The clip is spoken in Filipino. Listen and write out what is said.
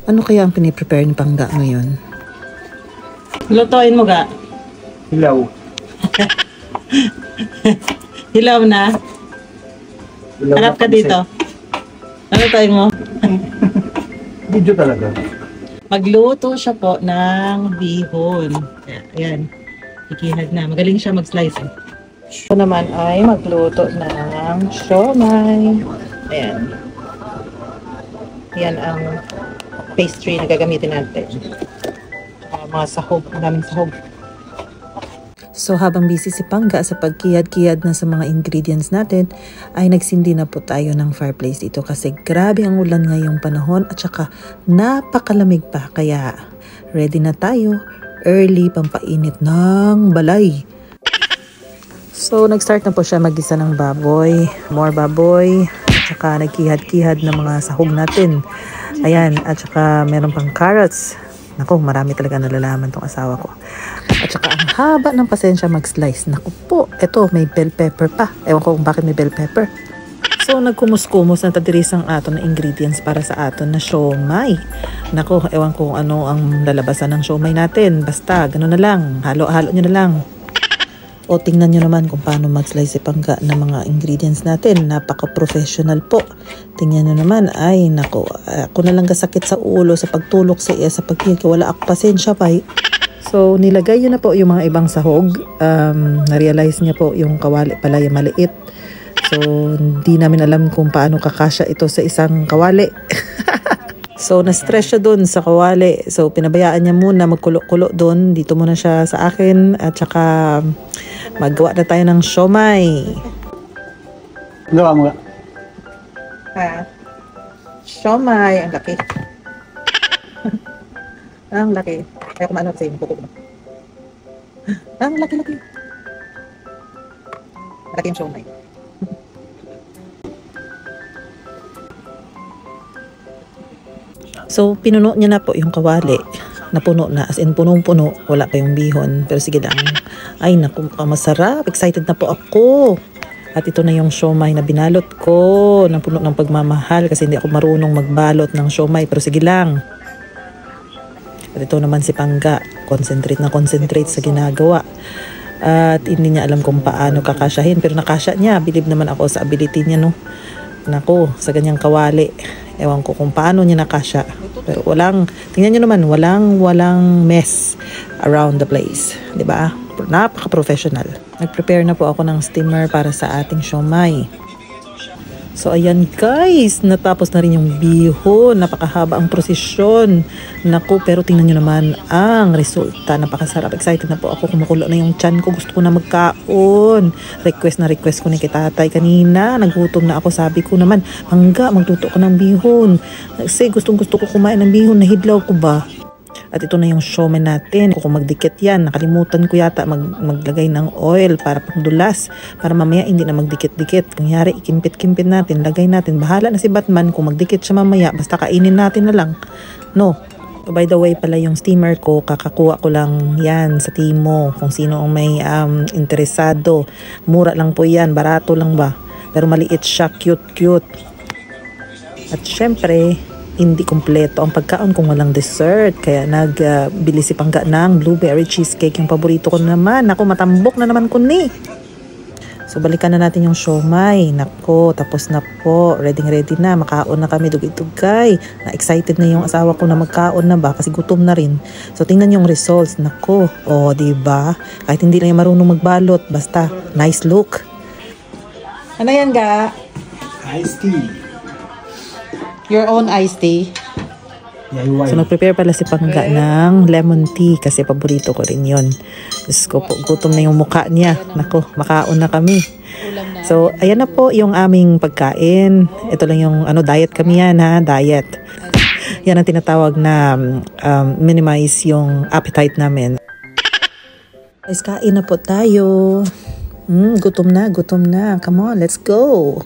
Ano kaya ang piniprepare ni Pangga ngayon? Lutuin mo ga? Hilaw. Hilaw na? Hilaw Harap na ka dito. Ano lutuin mo? Video talaga. Magluto siya po ng bihon. Ayan. Ikihad na. Magaling siya mag-slice. Ito naman ay magluto ng siomay. Ayan. Yan ang pastry na gagamitin natin. Mga sahog. Ang daming sahog. So habang busy si Pangga sa pagkiyad-kiyad na sa mga ingredients natin, ay nagsindi na po tayo ng fireplace dito kasi grabe ang ulan ngayong panahon at saka napakalamig pa. Kaya ready na tayo, early pampainit ng balay. So nag-start na po siya mag-isa ng baboy, more baboy, at saka nagkihad-kihad ng mga sahog natin. Ayan, at saka meron pang carrots. Naku, marami talaga nalalaman tong asawa ko. At saka ang haba ng pasensya mag-slice. Naku po, eto may bell pepper pa. Ewan ko kung bakit may bell pepper. So nagkumus-kumus na tadiris ang aton na ingredients para sa aton na siomay. Naku, ewan ko kung ano ang lalabasan ng siomay natin. Basta, gano'n na lang. Halo-halo nyo na lang. O tingnan nyo naman kung paano mag-slice si Pangga ng mga ingredients natin. Napaka-professional po. Tingnan nyo naman, ay nako, ako na lang kasakit sa ulo sa pagtulok sa iya sa pagkiyad. Wala ako pasensya pa. So nilagay nyo na po yung mga ibang sahog. Na-realize niya po yung kawali pala yung maliit. So hindi namin alam kung paano kakasya ito sa isang kawali. So na-stress siya dun sa kawali. So pinabayaan niya muna magkulo-kulo dun. Dito muna siya sa akin at saka maggawa na tayo ng siomay. Gawa mo nga. Ha? Siomay. Ang laki. Ang laki. Kaya kumano sa inyo. Ang laki-laki. Malaki yung siomay. So pinuno niya na po yung kawali. Napuno na, as in punong-puno. Wala pa yung bihon. Pero sige lang. Ay naku, masarap. Excited na po ako. At ito na yung siomay na binalot ko. Napuno ng pagmamahal kasi hindi ako marunong magbalot ng siomay. Pero sige lang. At ito naman si Pangga. Concentrate na concentrate sa ginagawa. At hindi niya alam kung paano kakasyahin. Pero nakasya niya. Believe naman ako sa ability niya, no? Naku, sa ganyang kawali. Ewan ko kung paano niya nakasya. Pero tingnan nyo naman, walang mess around the place. Diba? Napaka-professional. Nag-prepare na po ako ng steamer para sa ating siomay. So ayan guys, natapos na rin yung bihon. Napakahaba ang prosesyon. Naku, pero tingnan nyo naman ang resulta. Napakasarap. Excited na po ako. Kumukulo na yung tiyan ko. Gusto ko na magkaon. Request ko ni kitatay kanina. Nagutom na ako. Sabi ko naman, Pangga, magluto ko ng bihon. Kasi gusto ko kumain ng bihon. Nahidlaw ko ba? At ito na yung siomay natin. Kung magdikit yan, nakalimutan ko yata maglagay ng oil para pangdulas. Para mamaya hindi na magdikit-dikit. Kung yari, ikimpit-kimpit natin, lagay natin. Bahala na si Batman kung magdikit siya mamaya. Basta kainin natin na lang. No. So, by the way pala yung steamer ko, kakakuha ko lang yan sa Timo. Kung sino ang may interesado. Mura lang po yan. Barato lang ba? Pero maliit siya. Cute. At syempre, hindi kumpleto ang pagkaon kung walang dessert. Kaya nagbili si Pangga ng blueberry cheesecake. Yung paborito ko naman. Ako, matambok na naman ko ni. So, balikan na natin yung siomay. Nako, tapos na po. Ready na. Makaon na kami. Dugay-dugay. Na-excited na yung asawa ko na magkaon na ba? Kasi gutom na rin. So, tingnan yung results. Nako, diba? Kahit hindi lang yung marunong magbalot. Basta, nice look. Ano yan, ga? Iced tea. Your own iced tea. DIY. So nag-prepare pala si Pangga ng lemon tea kasi paborito ko rin yun. Diyos ko po, gutom na yung mukha niya. Naku, makaon na kami. So ayan na po yung aming pagkain. Ito lang yung diet kami yan ha, diet. Yan ang tinatawag na minimize yung appetite namin. Guys, kain na po tayo. Gutom na. Come on, let's go.